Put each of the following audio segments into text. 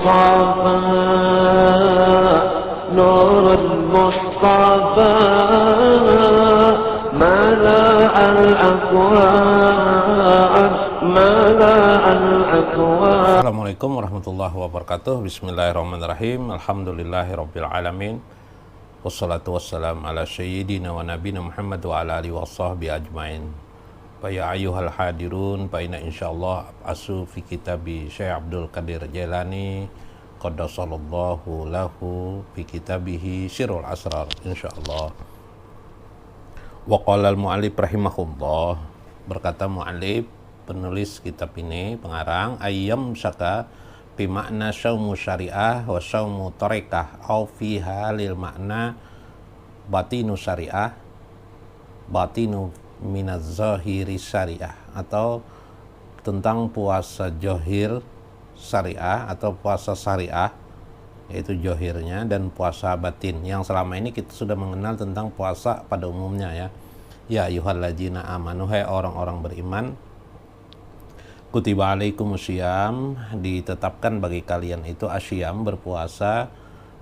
المصطفى نور المصطفى ملأ الأكوان ملأ الأكوان. Assalamualaikum warahmatullahi wabarakatuh. Bismillahirrahmanirrahim. Alhamdulillahirabbil alamin. Wassalatu wassalamu ala sayyidina wa nabiyina Muhammad wa ala alihi washabbihi ajmain. Fa ya ayyuhal hadirun, fa inna insyaallah asu fi kitabi Syekh Abdul Qadir Jailani qaddasallahu lahu fi kitabihi Sirrul Asrar insyaallah. Wa qala al-mu'allif rahimahullah, berkata mu'allif penulis kitab ini, pengarang, ayyam syaka bi makna syaumu syariah wa syaumu tarekah au fiha lil makna batinu syariah batinu minaz zahiri syariah, atau tentang puasa johir syariah atau puasa syariah, yaitu johirnya, dan puasa batin yang selama ini kita sudah mengenal tentang puasa pada umumnya ya. Ya ayyuhalladzina amanu, hai orang-orang beriman, kutiba alaikumusiyam, ditetapkan bagi kalian itu asyam, berpuasa,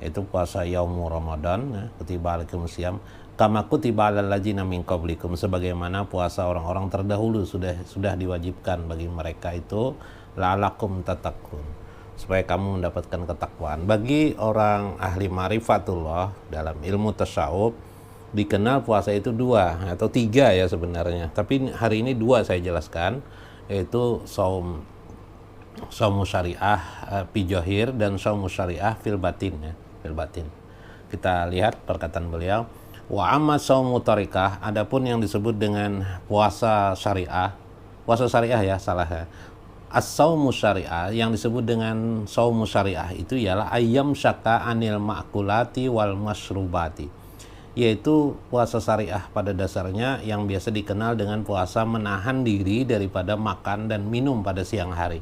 itu puasa yaumu Ramadan ya. Kutiba alaikumusiyam kama kutiba alal ladzina min qablikum, sebagaimana puasa orang-orang terdahulu sudah diwajibkan bagi mereka itu la'alakum tattaqun, supaya kamu mendapatkan ketakwaan. Bagi orang ahli ma'rifatullah dalam ilmu tasawuf dikenal puasa itu dua atau tiga ya sebenarnya, tapi hari ini dua saya jelaskan, yaitu saum syariah fi johir dan saum syariah fil batin ya, fil batin. Kita lihat perkataan beliau, wa amma saumu tarikah, adapun yang disebut dengan puasa syariah ya, salah ya, as-saumu syariah, yang disebut dengan saumu syariah itu ialah ayyam syaka anil ma'kulati wal masrubati, yaitu puasa syariah pada dasarnya yang biasa dikenal dengan puasa menahan diri daripada makan dan minum pada siang hari,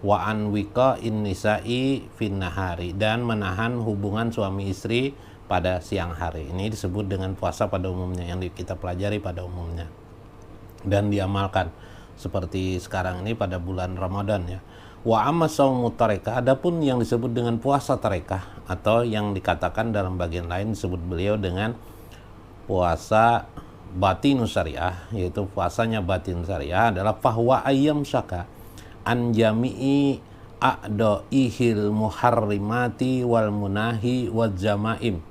wa an wiqa'in nisa'i fin nahari, dan menahan hubungan suami istri pada siang hari. Ini disebut dengan puasa pada umumnya yang kita pelajari pada umumnya dan diamalkan seperti sekarang ini pada bulan Ramadan ya. Wa amma saumu tarekah, adapun yang disebut dengan puasa tarekah atau yang dikatakan dalam bagian lain disebut beliau dengan puasa batinu syariah, yaitu puasanya batin syariah, adalah fahwa ayyam syaka an jami'i a'daihil muharrimati wal munahi wal jamaim,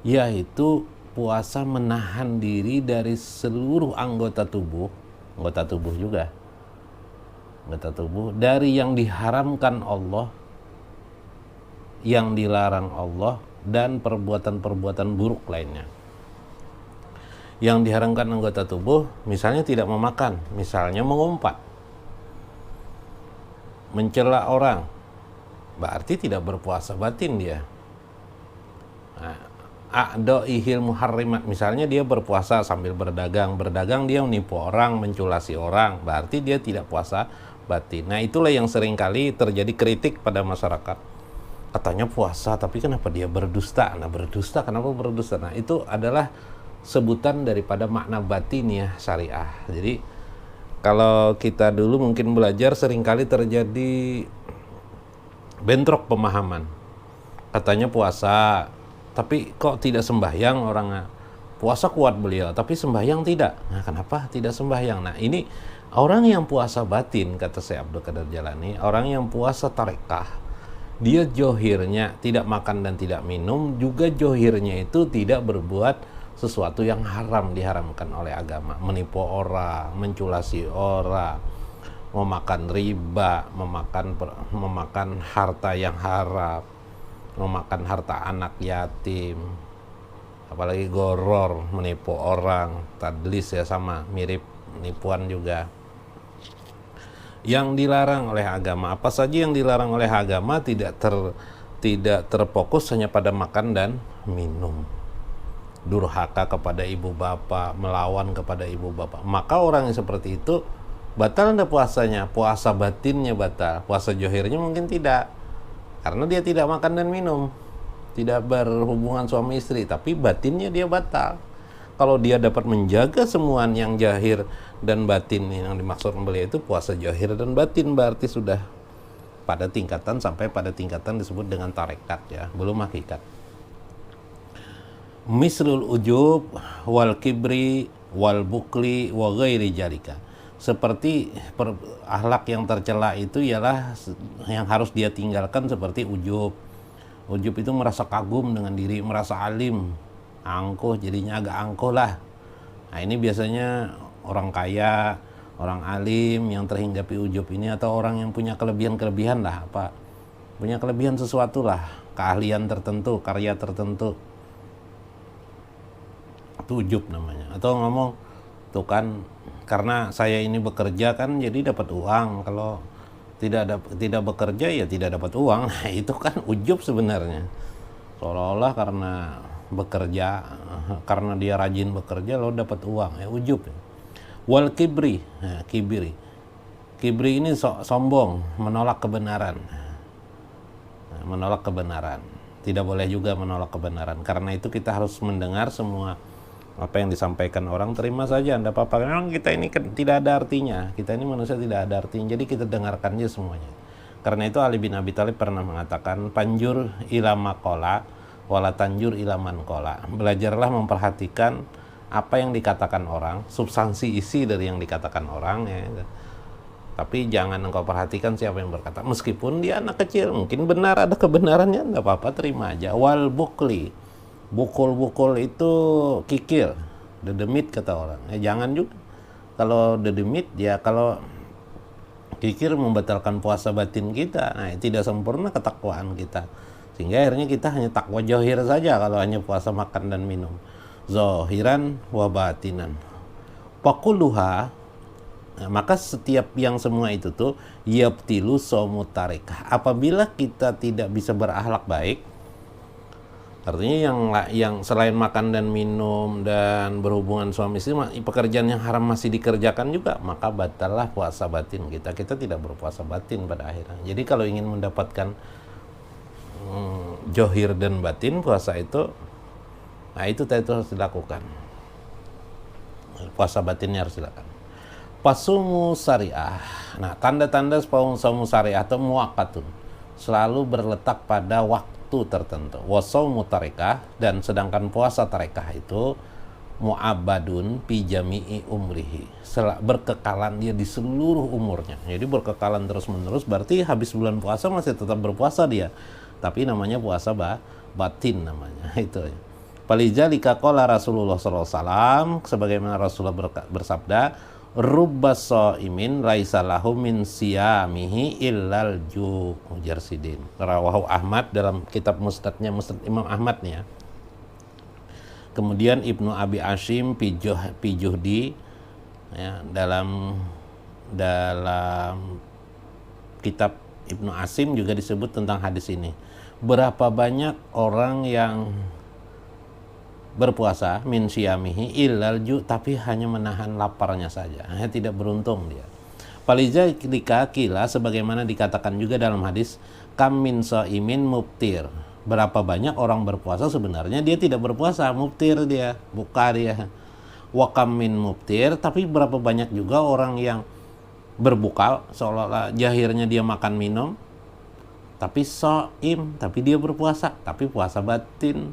yaitu puasa menahan diri dari seluruh anggota tubuh juga, anggota tubuh, dari yang diharamkan Allah, yang dilarang Allah, dan perbuatan-perbuatan buruk lainnya. Yang diharamkan anggota tubuh, misalnya tidak memakan, misalnya mengumpat, mencela orang, berarti tidak berpuasa batin dia. A'daihil muharrimat, misalnya dia berpuasa sambil berdagang dia menipu orang, menculasi orang, berarti dia tidak puasa batin. Nah, itulah yang seringkali terjadi kritik pada masyarakat. Katanya puasa, tapi kenapa dia berdusta? Nah, berdusta, kenapa berdusta? Nah, itu adalah sebutan daripada makna batiniah syariah. Jadi, kalau kita dulu mungkin belajar, seringkali terjadi bentrok pemahaman. Katanya puasa, tapi kok tidak sembahyang orangnya. Puasa kuat beliau, tapi sembahyang tidak. Nah, kenapa tidak sembahyang? Nah, ini orang yang puasa batin, kata Syekh Abdul Qadir Jailani, orang yang puasa tarekah, dia johirnya tidak makan dan tidak minum, juga johirnya itu tidak berbuat sesuatu yang haram, diharamkan oleh agama, menipu orang, menculasi orang, memakan riba, memakan harta yang haram, memakan harta anak yatim, apalagi goror, menipu orang, tadlis ya, sama mirip penipuan juga. Yang dilarang oleh agama, apa saja yang dilarang oleh agama tidak terfokus hanya pada makan dan minum. Durhaka kepada ibu bapak, melawan kepada ibu bapak, maka orang yang seperti itu batal anda puasanya, puasa batinnya batal, puasa johirnya mungkin tidak, karena dia tidak makan dan minum, tidak berhubungan suami istri, tapi batinnya dia batal. Kalau dia dapat menjaga semua yang jahir dan batin yang dimaksud beliau itu puasa jahir dan batin, berarti sudah pada tingkatan sampai pada tingkatan disebut dengan tarekat ya, belum hakikat. Mislul ujub wal kibri wal bukli wa ghairi jalika. Seperti akhlak yang tercela itu ialah yang harus dia tinggalkan, seperti ujub. Ujub itu merasa kagum dengan diri, merasa alim, angkuh, jadinya agak angkuh lah. Nah ini biasanya orang kaya, orang alim yang terhinggapi ujub ini, atau orang yang punya kelebihan-kelebihan lah, punya kelebihan sesuatu lah, keahlian tertentu, karya tertentu, itu ujub namanya. Atau ngomong tuh kan, karena saya ini bekerja kan jadi dapat uang, kalau tidak bekerja ya tidak dapat uang. Nah, itu kan ujub sebenarnya, seolah-olah karena bekerja, karena dia rajin bekerja lalu dapat uang, ya ujub. Wal kibri, nah, kibri ini sombong, menolak kebenaran. Nah, menolak kebenaran, tidak boleh juga menolak kebenaran. Karena itu kita harus mendengar semua apa yang disampaikan orang, terima saja, tidak apa-apa. Memang kita ini tidak ada artinya, kita ini manusia tidak ada artinya, jadi kita dengarkan aja semuanya. Karena itu Ali bin Abi Thalib pernah mengatakan, panjur ila maqala wala tanjur ila man qala. Belajarlah memperhatikan apa yang dikatakan orang, substansi isi dari yang dikatakan orang ya. Tapi jangan engkau perhatikan siapa yang berkata, meskipun dia anak kecil, mungkin benar, ada kebenarannya, tidak apa-apa, terima aja. Wal bukli, bukul itu kikir, dedemit kata orang. Jangan juga. Kalau dedemit ya, kalau kikir membatalkan puasa batin kita. Nah, tidak sempurna ketakwaan kita. Sehingga akhirnya kita hanya takwa zahir saja kalau hanya puasa makan dan minum. Zahiran wa batinan. Pakuluha, nah, maka setiap yang semua itu tuh yabtilu shaumut tarekah. Apabila kita tidak bisa berakhlak baik, artinya yang selain makan dan minum dan berhubungan suami istri, pekerjaan yang haram masih dikerjakan juga, maka batallah puasa batin kita. Kita tidak berpuasa batin pada akhirnya. Jadi kalau ingin mendapatkan johir dan batin puasa itu, nah itu harus dilakukan. Puasa batinnya harus dilakukan. Pasumu syariah. Nah, tanda-tanda saumu syariah atau muaqqatun, selalu berletak pada waktu tertentu. Wasaumu tarekah, dan sedangkan puasa tarekah itu mu'abadun fi jami'i umrihi, berkekalan dia di seluruh umurnya. Jadi berkekalan terus menerus, berarti habis bulan puasa masih tetap berpuasa dia, tapi namanya puasa batin namanya. Itu ya. Falidzalika qala Rasulullah sallallahu alaihi wasallam, sebagaimana Rasulullah bersabda, rubbas shaimin laisa lahu min siyamihi illal ju' jarsidin. Rawahu Ahmad dalam kitab musnadnya, Musnad Imam Ahmad nih ya. Kemudian Ibnu Abi Asyim Pijuhdi ya, dalam kitab Ibnu Asyim juga disebut tentang hadis ini. Berapa banyak orang yang berpuasa min siyamihi illal ju', tapi hanya menahan laparnya saja, tidak beruntung dia. Falidzalika qila, sebagaimana dikatakan juga dalam hadis, kam min shaimin muftir, berapa banyak orang berpuasa sebenarnya dia tidak berpuasa, muftir dia, buka dia. Wa kam min muftir, tapi berapa banyak juga orang yang berbuka, seolah-olah jahirnya dia makan minum, tapi shaim, tapi dia berpuasa, tapi puasa batin.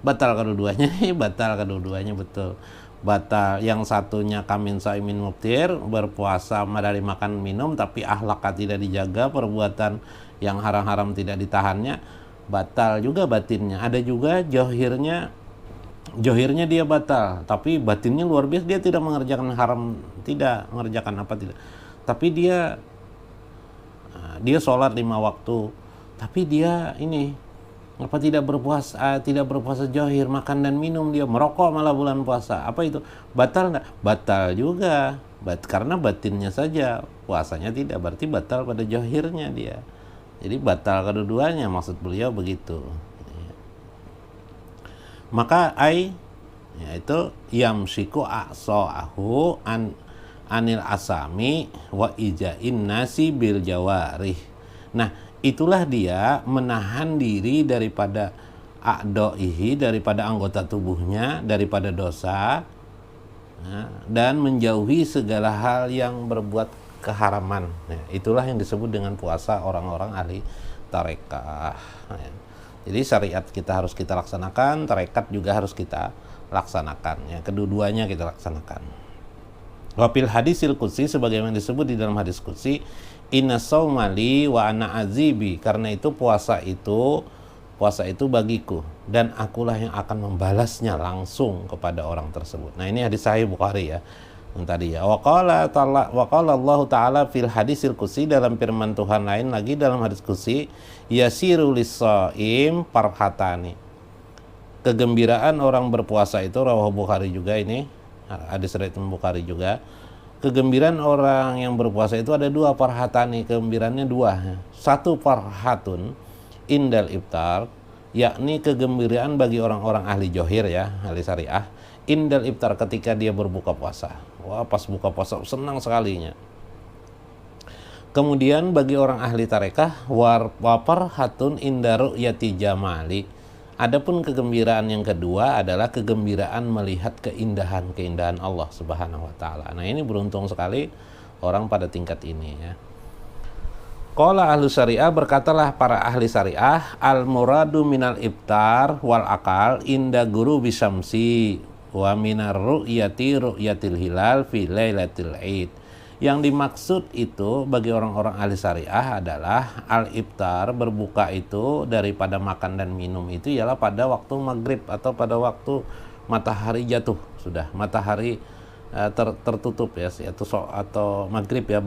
Batal kedua-duanya, betul. Batal, yang satunya kamin saimin muftir, berpuasa dari makan minum, tapi akhlaknya tidak dijaga, perbuatan yang haram-haram tidak ditahannya, batal juga batinnya. Ada juga johirnya dia batal, tapi batinnya luar biasa, dia tidak mengerjakan haram, tidak mengerjakan apa, tidak. Tapi dia sholat 5 waktu, tapi dia ini apa tidak berpuasa johir, makan dan minum, dia merokok malah bulan puasa. Apa itu? Batal enggak? Batal juga. Karena batinnya saja, puasanya tidak, berarti batal pada johirnya dia. Jadi batal kedua-duanya, maksud beliau begitu. Maka yaitu yamsiku a'sa'ahu anil asami wa ijain nasi bil jawarih. Nah, itulah dia menahan diri daripada a'do'ihi, daripada anggota tubuhnya, daripada dosa, dan menjauhi segala hal yang berbuat keharaman. Ya, itulah yang disebut dengan puasa orang-orang ahli tarekah. Ya. Jadi syariat kita harus kita laksanakan, tarekat juga harus kita laksanakan. Ya, kedua-duanya kita laksanakan. Wafil hadisil qudsi, sebagaimana disebut di dalam hadis qudsi, inna saumali wa ana azibi, karena itu puasa itu bagiku dan akulah yang akan membalasnya langsung kepada orang tersebut. Nah, ini hadis sahih Bukhari ya. Yang tadi ya. Wa qala Allah taala fil hadisil qudsi, dalam firman Tuhan lain lagi dalam hadis qudsi, yasiru lis-shaim farhatani. Kegembiraan orang berpuasa itu, rawahu Bukhari juga ini. Hadis riwayat Bukhari juga. Kegembiraan orang yang berpuasa itu ada dua farhatani, kegembiraannya dua. Satu farhatun indal iftar, yakni kegembiraan bagi orang-orang ahli johir ya, ahli syariah, indal iftar, ketika dia berbuka puasa. Wah, pas buka puasa senang sekalinya. Kemudian bagi orang ahli tarekah, wapar hatun indaru yati jamali. Adapun kegembiraan yang kedua adalah kegembiraan melihat keindahan Allah Subhanahu wa taala. Nah, ini beruntung sekali orang pada tingkat ini ya. Qala ahlu syariah, berkatalah para ahli syariah, al muradu minal iftar wal akal inda guru bisamsi wa minar ru'yatil hilal fi lailatil id. Yang dimaksud itu bagi orang-orang ahli syariah adalah al iftar, berbuka itu daripada makan dan minum itu ialah pada waktu maghrib atau pada waktu matahari jatuh, sudah matahari tertutup ya, atau maghrib ya,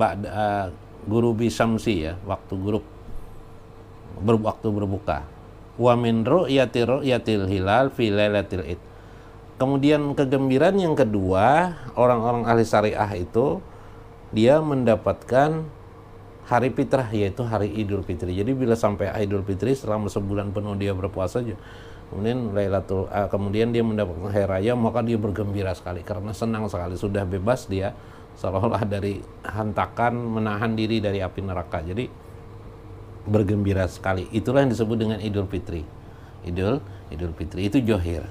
gurubi syamsi ya, waktu waktu berbuka. Wa min ru'yatil hilal fi lailatil id. Kemudian kegembiraan yang kedua orang-orang ahli syariah itu dia mendapatkan hari fitrah, yaitu hari Idul Fitri. Jadi bila sampai Idul Fitri selama sebulan penuh dia berpuasa, kemudian kemudian dia mendapatkan hari raya, maka dia bergembira sekali karena senang sekali, sudah bebas dia seolah-olah dari hantakan, menahan diri dari api neraka. Jadi bergembira sekali. Itulah yang disebut dengan Idul Fitri. Idul Fitri itu johir.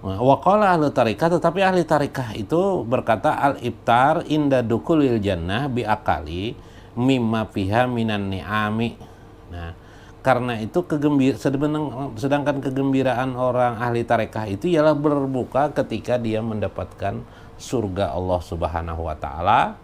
Wa qala ahli tarikah, tetapi ahli tarikah itu berkata al iftar inda dukulil jannah bi akali mimma fiha minan ni'ami. Nah, karena itu sedangkan kegembiraan orang ahli tarekah itu ialah berbuka ketika dia mendapatkan surga Allah Subhanahu wa taala,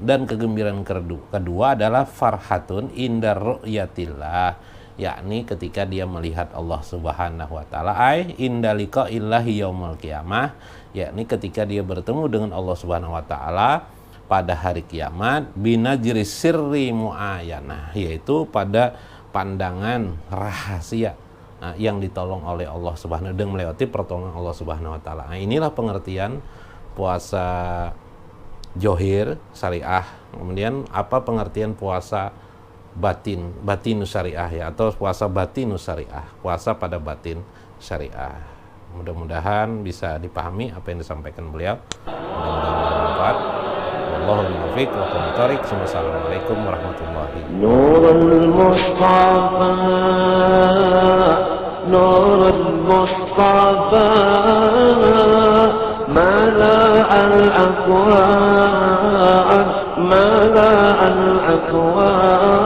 dan kegembiraan kedua adalah farhatun indar ru'yatillah, yakni ketika dia melihat Allah Subhanahu wa taala, ai indalika illahi yaumul qiyamah, yakni ketika dia bertemu dengan Allah Subhanahu wa taala pada hari kiamat, binajri sirri muayyanah, yaitu pada pandangan rahasia yang ditolong oleh Allah Subhanahu, dengan melewati pertolongan Allah Subhanahu wa taala. Nah, inilah pengertian puasa johir syariah. Kemudian apa pengertian puasa batinus syariah ya, atau puasa batinus syariah, puasa pada batin syariah. Mudah-mudahan bisa dipahami apa yang disampaikan beliau, mudah-mudahan bermanfaat. Wallahul muwaffiq wa aqwamut thoriq. Assalamualaikum warahmatullahi wabarakatuh. Nurul Mustafa ملأ الأكوان